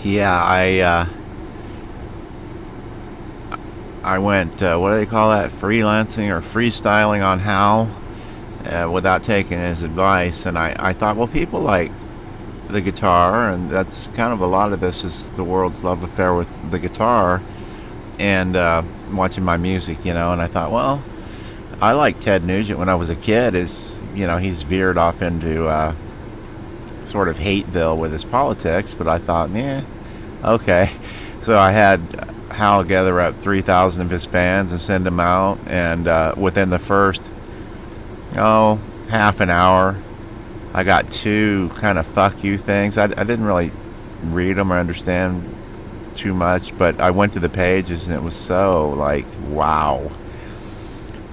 Yeah, I went, what do they call that, freelancing or freestyling on Hal without taking his advice. And I thought, well, people like the guitar, and that's kind of a lot of this is the world's love affair with the guitar and watching my music, and I thought, well, I liked Ted Nugent when I was a kid. He's veered off into sort of hateville with his politics, but I thought, yeah, okay. So I had Hal gather up 3,000 of his fans and send them out, and within the first, half an hour, I got two kind of fuck you things. I didn't really read them or understand too much, but I went to the pages and it was so like, wow.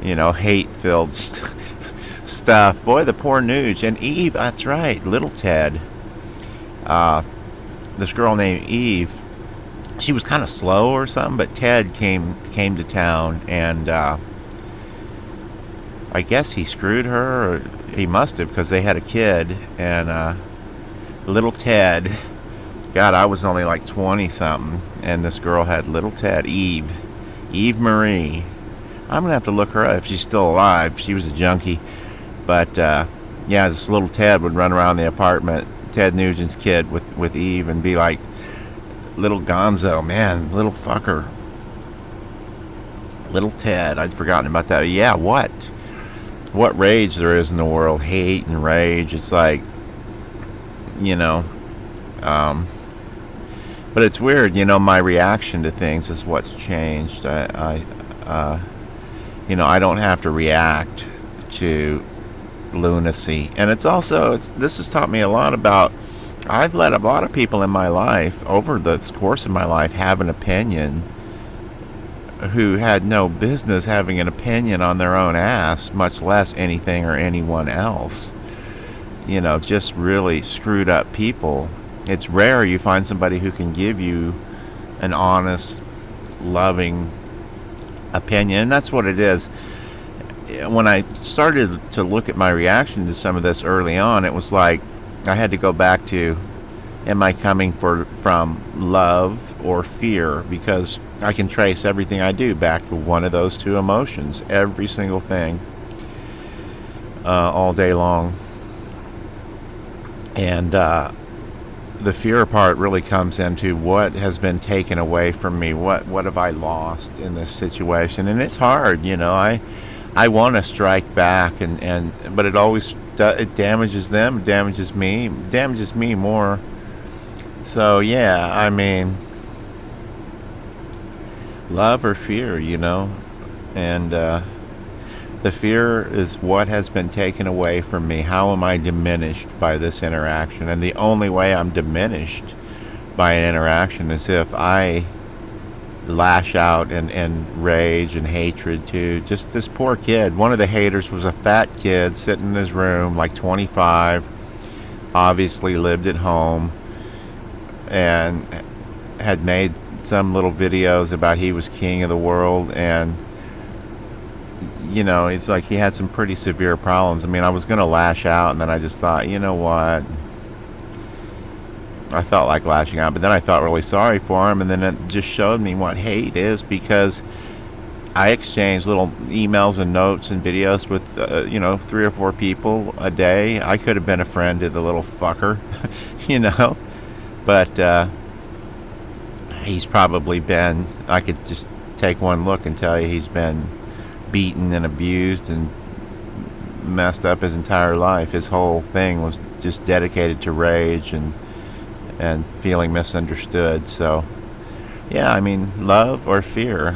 Hate-filled stuff. Boy, the poor Nuge. And Eve, that's right, little Ted. This girl named Eve, she was kind of slow or something, but Ted came to town, and I guess he screwed her, or he must have, because they had a kid, and little Ted, God, I was only like 20-something, and this girl had little Ted, Eve Marie. I'm going to have to look her up if she's still alive. She was a junkie. But, yeah, this little Ted would run around the apartment, Ted Nugent's kid, with Eve, and be like, little gonzo, man, little fucker. Little Ted, I'd forgotten about that. Yeah, what rage there is in the world. Hate and rage. It's like, but it's weird, my reaction to things is what's changed. I don't have to react to lunacy. And this has taught me a lot about, I've let a lot of people in my life, over the course of my life, have an opinion who had no business having an opinion on their own ass, much less anything or anyone else. Just really screwed up people. It's rare you find somebody who can give you an honest, loving opinion, and that's what it is. When I started to look at my reaction to some of this early on, it was like I had to go back to, am I coming from love or fear? Because I can trace everything I do back to one of those two emotions, every single thing, all day long. And the fear part really comes into what has been taken away from me. What have I lost in this situation? And it's hard, I want to strike back, but it always it damages them, it damages me more. So yeah, I mean, love or fear, and the fear is what has been taken away from me. How am I diminished by this interaction? And the only way I'm diminished by an interaction is if I lash out and rage and hatred to just this poor kid. One of the haters was a fat kid sitting in his room, like 25, obviously lived at home, and had made some little videos about he was king of the world, and it's like he had some pretty severe problems. I mean, I was going to lash out, and then I just thought, you know what? I felt like lashing out, but then I felt really sorry for him, and then it just showed me what hate is, because I exchanged little emails and notes and videos with, 3 or 4 people a day. I could have been a friend to the little fucker, but he's probably been, I could just take one look and tell you he's been beaten and abused and messed up his entire life. His whole thing was just dedicated to rage and feeling misunderstood. So yeah, I mean, love or fear,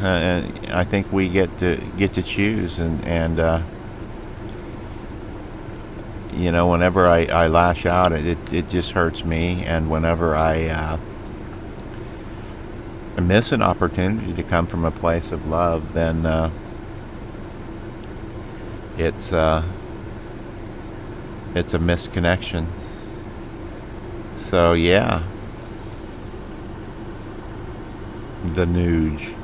I think we get to choose, and whenever I lash out, it just hurts me, and whenever I miss an opportunity to come from a place of love, then it's a misconnection. So yeah, the Nuge.